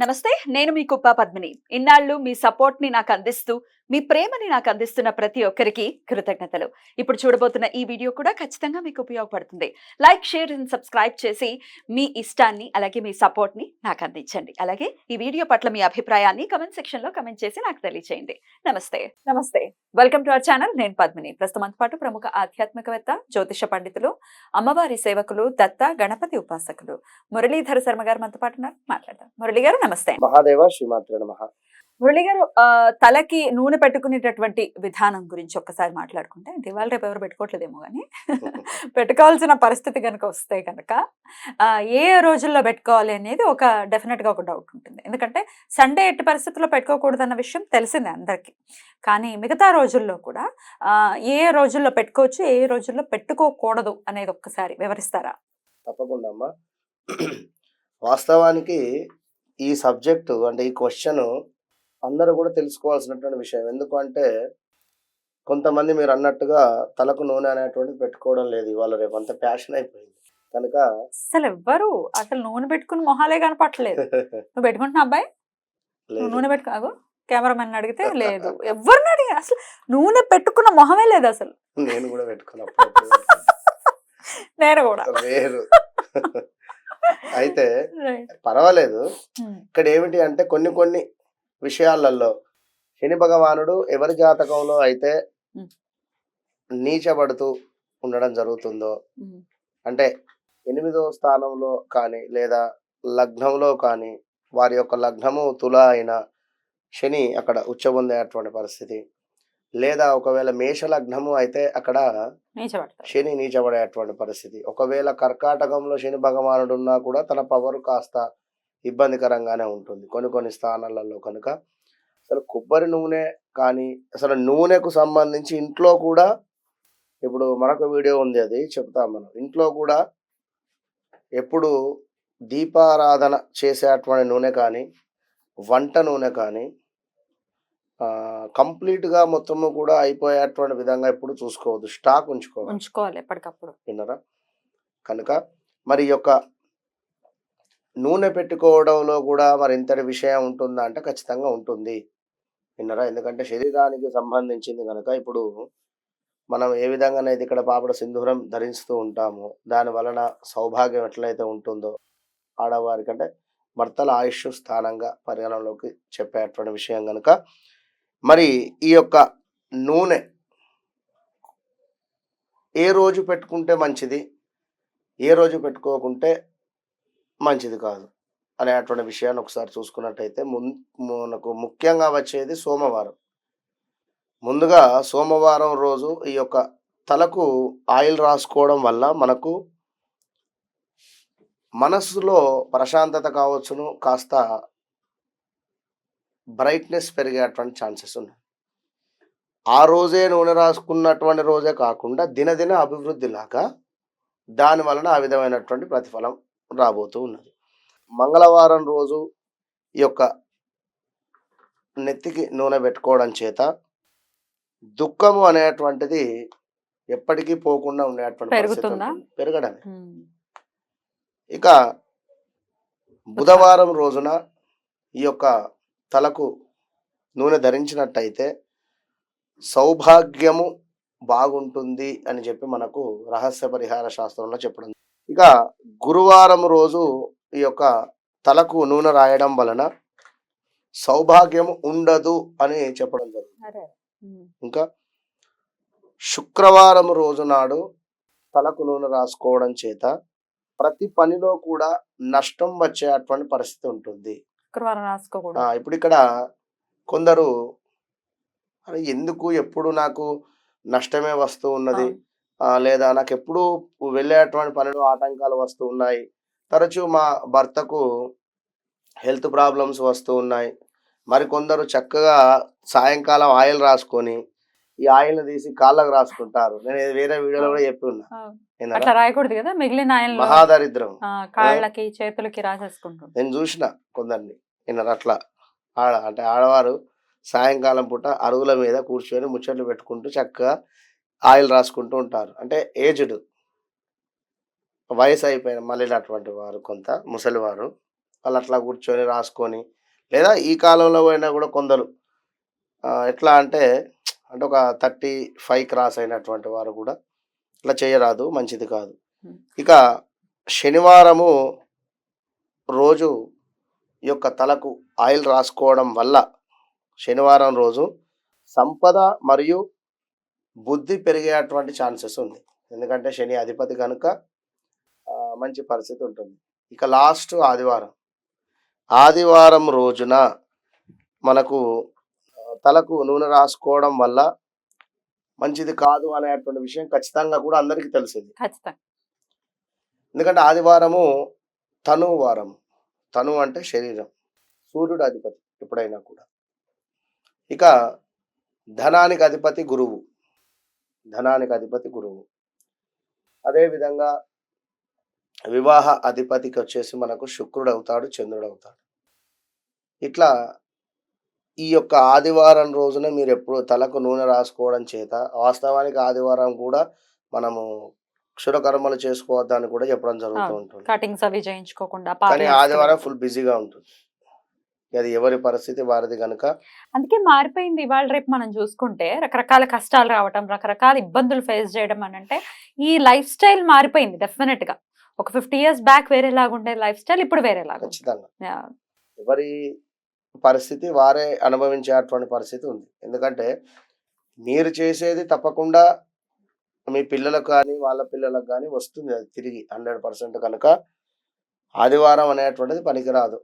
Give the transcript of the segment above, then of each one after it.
నమస్తే. నేను మీ కుప్ప పద్మిని. ఇన్నాళ్ళు మీ సపోర్ట్‌ని నాకందిస్తూ, మీ ప్రేమని నాకందిస్తున్న ప్రతి ఒక్కరికి కృతజ్ఞతలు. ఇప్పుడు చూడబోతున్న ఈ వీడియో కూడా ఖచ్చితంగా మీకు ఉపయోగపడుతుంది. లైక్, షేర్ అండ్ సబ్స్క్రైబ్ చేసి మీ ఇష్టాన్ని, అలాగే మీ సపోర్ట్‌ని నాకందించండి. అలాగే ఈ వీడియో పట్ల మీ అభిప్రాయాన్ని కామెంట్ సెక్షన్‌లో కామెంట్ చేసి నాకు తెలియజేయండి. నమస్తే. నమస్తే. Welcome to our channel. నేను పద్మిని. ప్రస్తుతం మనతో పాటు ప్రముఖ ఆధ్యాత్మికవేత్త, జ్యోతిష పండితులు, అమ్మవారి సేవకులు, దత్త గణపతి ఉపాసకులు మురళీధర శర్మ గారు మనతో పాటు ఉన్నారు. మాట్లాడదాం. మురళి గారు నమస్తే. మహాదేవ శ్రీమాత్రే నమః. మురళి గారు, తలకి నూనె పెట్టుకునేటటువంటి విధానం గురించి ఒక్కసారి మాట్లాడుకుంటే, అంటే ఇవాళ రేపు ఎవరు పెట్టుకోవట్లేదేమో గానీ పెట్టుకోవాల్సిన పరిస్థితి గనుక వస్తే గనక ఏ రోజుల్లో పెట్టుకోవాలి అనేది డెఫినెట్‌గా ఒక డౌట్ ఉంటుంది. ఎందుకంటే సండే ఎట్టి పరిస్థితుల్లో పెట్టుకోకూడదన్న విషయం తెలిసిందే అందరికీ. కానీ మిగతా రోజుల్లో కూడా ఏ రోజుల్లో పెట్టుకోవచ్చు, ఏ రోజుల్లో పెట్టుకోకూడదు అనేది ఒక్కసారి వివరిస్తారా? తప్పకుండా అమ్మా. వాస్తవానికి ఈ సబ్జెక్టు అంటే ఈ క్వశ్చన్ అందరూ కూడా తెలుసుకోవాల్సినటువంటి విషయం. ఎందుకంటే కొంతమంది మీరు అన్నట్టుగా తలకు నూనె అనేటువంటిది పెట్టుకోవడం లేదు ఇవాళ రేపు, అంత ఫ్యాషన్ అయిపోయింది కనుక అసలు నూనె పెట్టుకుని మొహాలే కనపట్లేదు. నువ్వు పెట్టుకుంటున్నా అబ్బాయి? లేదు. నూనె పెట్టుకో. కెమెరామెన్ అడిగితే లేదు. ఎవరిని అడిగి అసలు నూనె పెట్టుకున్న మొహమే లేదు అసలు. నేను కూడా పెట్టుకున్నప్పుడు నేను కూడా వేరు. అయితే పర్వాలేదు. ఇక్కడ ఏమిటి అంటే కొన్ని విషయాలలో శని భగవానుడు ఎవరి జాతకంలో అయితే నీచబడుతూ ఉండడం జరుగుతుందో, అంటే 8వ స్థానంలో కానీ లేదా లగ్నంలో కానీ, వారి యొక్క లగ్నము తుల అయిన శని అక్కడ ఉచ్చబొందేటువంటి పరిస్థితి, లేదా ఒకవేళ మేష లగ్నము అయితే అక్కడ శని నీచబడేటువంటి పరిస్థితి, ఒకవేళ కర్కాటకంలో శని భగవానుడు ఉన్నా కూడా తన పవర్ కాస్త ఇబ్బందికరంగానే ఉంటుంది కొన్ని స్థానాలలో. కనుక అసలు కొబ్బరి నూనె కానీ, అసలు నూనెకు సంబంధించి ఇంట్లో కూడా, ఇప్పుడు మరొక వీడియో ఉంది, అది చెప్తాం మనం. ఇంట్లో కూడా ఎప్పుడు దీపారాధన చేసేటువంటి నూనె కానీ, వంట నూనె కానీ కంప్లీట్గా మొత్తము కూడా అయిపోయేటువంటి విధంగా ఎప్పుడు చూసుకోవద్దు, స్టాక్ ఉంచుకోవాలి ఎప్పటికప్పుడు. విన్నారా? కనుక మరి యొక్క నూనె పెట్టుకోవడంలో కూడా మరి ఇంతటి విషయం ఉంటుందా అంటే ఖచ్చితంగా ఉంటుంది. విన్నారా? ఎందుకంటే శరీరానికి సంబంధించింది కనుక ఇప్పుడు మనం ఏ విధంగానైతే ఇక్కడ పాపడ సింధూరం ధరిస్తూ ఉంటామో, దాని వలన సౌభాగ్యం ఎట్లయితే ఉంటుందో ఆడవారికి, అంటే భర్తల ఆయుష్ స్థానంగా పరిగణలోకి చెప్పేటువంటి విషయం కనుక మరి ఈ యొక్క నూనె ఏ రోజు పెట్టుకుంటే మంచిది, ఏ రోజు పెట్టుకోకుంటే మంచిది కాదు అనేటువంటి విషయాన్ని ఒకసారి చూసుకున్నట్టయితే మనకు ముఖ్యంగా వచ్చేది సోమవారం. ముందుగా సోమవారం రోజు ఈ యొక్క తలకు ఆయిల్ రాసుకోవడం వల్ల మనకు మనస్సులో ప్రశాంతత కావచ్చును, కాస్త బ్రైట్నెస్ పెరిగేటువంటి ఛాన్సెస్ ఉన్నాయి. ఆ రోజే నూనె రాసుకున్నటువంటి రోజే కాకుండా దినదిన అభివృద్ధిలాగా దాని వలన ఆ విధమైనటువంటి ప్రతిఫలం రాబోతూ ఉన్నది. మంగళవారం రోజు ఈ యొక్క నెత్తికి నూనె పెట్టుకోవడం చేత దుఃఖము అనేటువంటిది ఎప్పటికీ పోకుండా ఉండేటువంటి పెరగడమే. ఇక బుధవారం రోజున ఈ యొక్క తలకు నూనె ధరించినట్టయితే సౌభాగ్యము బాగుంటుంది అని చెప్పి మనకు రహస్య పరిహార శాస్త్రంలో చెప్పడం. ఇక గురువారం రోజు ఈ యొక్క తలకు నూనె రాయడం వలన సౌభాగ్యము ఉండదు అని చెప్పడం జరుగుతుంది. ఇంకా శుక్రవారం రోజు నాడు తలకు నూనె రాసుకోవడం చేత ప్రతి పనిలో కూడా నష్టం వచ్చేటువంటి పరిస్థితి ఉంటుంది. ఇప్పుడు ఇక్కడ కొందరు ఎందుకు ఎప్పుడు నాకు నష్టమే వస్తూ ఉన్నది, లేదా నాకు ఎప్పుడు వెళ్ళేటువంటి పనిలో ఆటంకాలు వస్తూ ఉన్నాయి, తరచూ మా భర్తకు హెల్త్ ప్రాబ్లమ్స్ వస్తూ ఉన్నాయి, మరి కొందరు చక్కగా సాయంకాలం ఆయిల్ రాసుకొని ఈ ఆయిల్ని తీసి కాళ్ళకు రాసుకుంటారు. నేను వేరే వీడియోలో కూడా చెప్పి ఉన్నా, అట్లా రాయకూడదు కదా, మిగిలిన ఆయిల్ మహాదరిద్రం, కాళ్ళకి చేతులకి రాసేసుకుంటారు. నేను చూసిన కొందరిని విన్నారు అట్లా. అంటే ఆడవారు సాయంకాలం పూట అరుగుల మీద కూర్చొని ముచ్చట్లు పెట్టుకుంటూ చక్కగా ఆయిల్ రాసుకుంటూ ఉంటారు. అంటే ఏజ్డ్, వయసు అయిపోయిన మళ్ళీ అటువంటి వారు, కొంత ముసలివారు వాళ్ళు అట్లా కూర్చొని రాసుకొని, లేదా ఈ కాలంలో పోయినా కూడా కొందరు ఎట్లా అంటే అంటే ఒక 35 క్రాస్ అయినటువంటి వారు కూడా ఇట్లా చేయరాదు, మంచిది కాదు. ఇక శనివారము రోజు ఈ యొక్క తలకు ఆయిల్ రాసుకోవడం వల్ల శనివారం రోజు సంపద మరియు బుద్ధి పెరిగేటువంటి ఛాన్సెస్ ఉంది. ఎందుకంటే శని అధిపతి కనుక మంచి పరిస్థితి ఉంటుంది. ఇక లాస్ట్ ఆదివారం, ఆదివారం రోజున మనకు తలకు నూనె రాసుకోవడం వల్ల మంచిది కాదు అనేటువంటి విషయం ఖచ్చితంగా కూడా అందరికీ తెలిసింది. ఖచ్చితంగా. ఎందుకంటే ఆదివారము తను వారం, తను అంటే శరీరం, సూర్యుడు అధిపతి ఎప్పుడైనా కూడా. ఇక ధనానికి అధిపతి గురువు, ధనానికి అధిపతి గురువు. అదేవిధంగా వివాహ అధిపతికి వచ్చేసి మనకు శుక్రుడు అవుతాడు, చంద్రుడు అవుతాడు. ఇట్లా ఈ యొక్క ఆదివారం రోజున మీరు ఎప్పుడు తలకు నూనె రాసుకోవడం చేత, వాస్తవానికి ఆదివారం కూడా మనము క్షురకర్మలు చేసుకోవద్దని కూడా చెప్పడం జరుగుతూ ఉంటుంది. కటింగ్స్ అవి చేయించుకోకుండా, కానీ ఆదివారం ఫుల్ బిజీగా ఉంటుంది. అది ఎవరి పరిస్థితి వారిది కనుక. అందుకే మారిపోయింది. ఇవాళ రేపు మనం చూసుకుంటే రకరకాల కష్టాలు రావటం, రకరకాల ఇబ్బందులు ఫేస్ చేయడం అని అంటే ఈ లైఫ్ స్టైల్ మారిపోయింది. డెఫినెట్ గా ఒక 50 years బ్యాక్ వేరేలాగా ఉండే లైఫ్ స్టైల్ ఇప్పుడు వేరేలాగా. ఖచ్చితంగా ఎవరి పరిస్థితి వారే అనుభవించేటువంటి పరిస్థితి ఉంది. ఎందుకంటే మీరు చేసేది తప్పకుండా మీ పిల్లలకు కానీ వాళ్ళ పిల్లలకు కానీ వస్తుంది, అది తిరిగి 100% కనుక ఆదివారం అనేటువంటిది పనికిరాదు.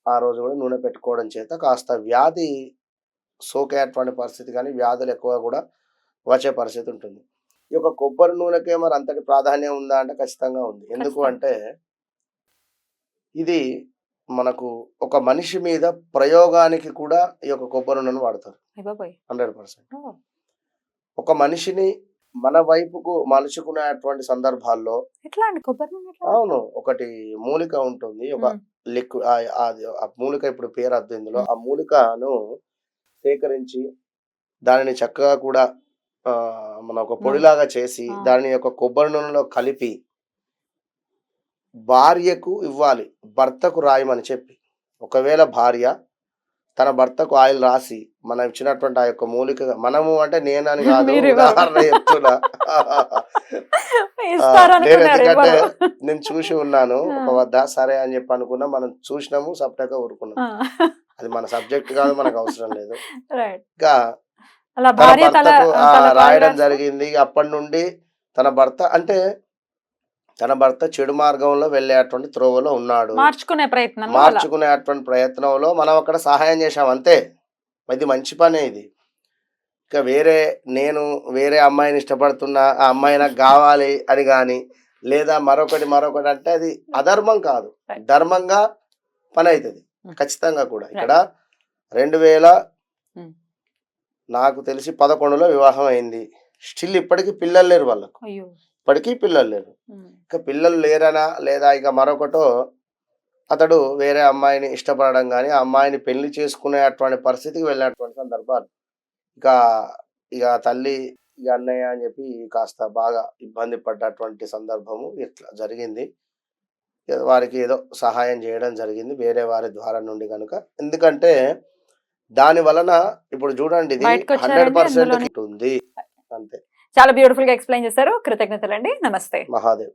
ఆ రోజు కూడా నూనె పెట్టుకోవడం చేత కాస్త వ్యాధి సోకేటువంటి పరిస్థితి కానీ వ్యాధులు ఎక్కువ కూడా వచ్చే పరిస్థితి ఉంటుంది. ఈ యొక్క కొబ్బరి నూనెకే మరి అంతటి ప్రాధాన్యం ఉందా అంటే ఖచ్చితంగా ఉంది. ఎందుకు అంటే ఇది మనకు ఒక మనిషి మీద ప్రయోగానికి కూడా ఈ యొక్క కొబ్బరి నూనెను వాడతారు 100%. ఒక మనిషిని మన వైపుకు మలుచుకునేటువంటి సందర్భాల్లో అవును, ఒకటి మూలిక ఉంటుంది, ఒక లిక్విడ్. ఆ మూలిక ఇప్పుడు పేరు అద్దు ఇందులో. ఆ మూలికను సేకరించి దానిని చక్కగా కూడా మన ఒక పొడిలాగా చేసి దాని యొక్క కొబ్బరి నూనెలో కలిపి భార్యకు ఇవ్వాలి, భర్తకు రాయమని చెప్పి. ఒకవేళ భార్య తన భర్తకు ఆయిల్ రాసి మనం ఇచ్చినటువంటి ఆ యొక్క మూలిక, మనము అంటే నేనని కాదు, ఉదాహరణ చెప్తున్నా. ఎందుకంటే నేను చూసి ఉన్నాను ఒక వద్ద, సరే అని చెప్పి అనుకున్నా, మనం చూసినాము సప్టగా ఊరుకున్నాం. అది మన సబ్జెక్ట్ కాదు, మనకు అవసరం లేదు. ఇంకా తన భర్తకు రాయడం జరిగింది. అప్పటి నుండి తన భర్త అంటే తన భర్త చెడు మార్గంలో వెళ్ళేటువంటి త్రోవలో ఉన్నాడు, మార్చుకునేటువంటి ప్రయత్నంలో మనం అక్కడ సహాయం చేశాం అంతే. ఇది మంచి పనే ఇది. ఇక నేను వేరే అమ్మాయిని ఇష్టపడుతున్నా, ఆ అమ్మాయి నాకు కావాలి అని కానీ, లేదా మరొకటి అంటే అది అధర్మం కాదు, ధర్మంగా పని అవుతుంది ఖచ్చితంగా కూడా. ఇక్కడ 2000 నాకు తెలిసి 11లో వివాహం అయింది. స్టిల్ ఇప్పటికీ పిల్లలు లేరు వాళ్ళకు, ఇప్పటికీ పిల్లలు లేరు. ఇక పిల్లలు లేరనా లేదా ఇక మరొకటో అతడు వేరే అమ్మాయిని ఇష్టపడడం కానీ, ఆ అమ్మాయిని పెళ్లి చేసుకునేటువంటి పరిస్థితికి వెళ్ళినటువంటి సందర్భాలు. ఇక తల్లి ఇక అన్నయ్య అని చెప్పి కాస్త బాగా ఇబ్బంది పడ్డటువంటి సందర్భము ఇట్లా జరిగింది. వారికి ఏదో సహాయం చేయడం జరిగింది వేరే వారి ద్వారా నుండి కనుక. ఎందుకంటే దాని వలన ఇప్పుడు చూడండి ఇది 100% ఉంది అంతే. చాలా బ్యూటిఫుల్ గా ఎక్స్ప్లెయిన్ చేశారు. కృతజ్ఞతలండి. నమస్తే. మహాదేవ్.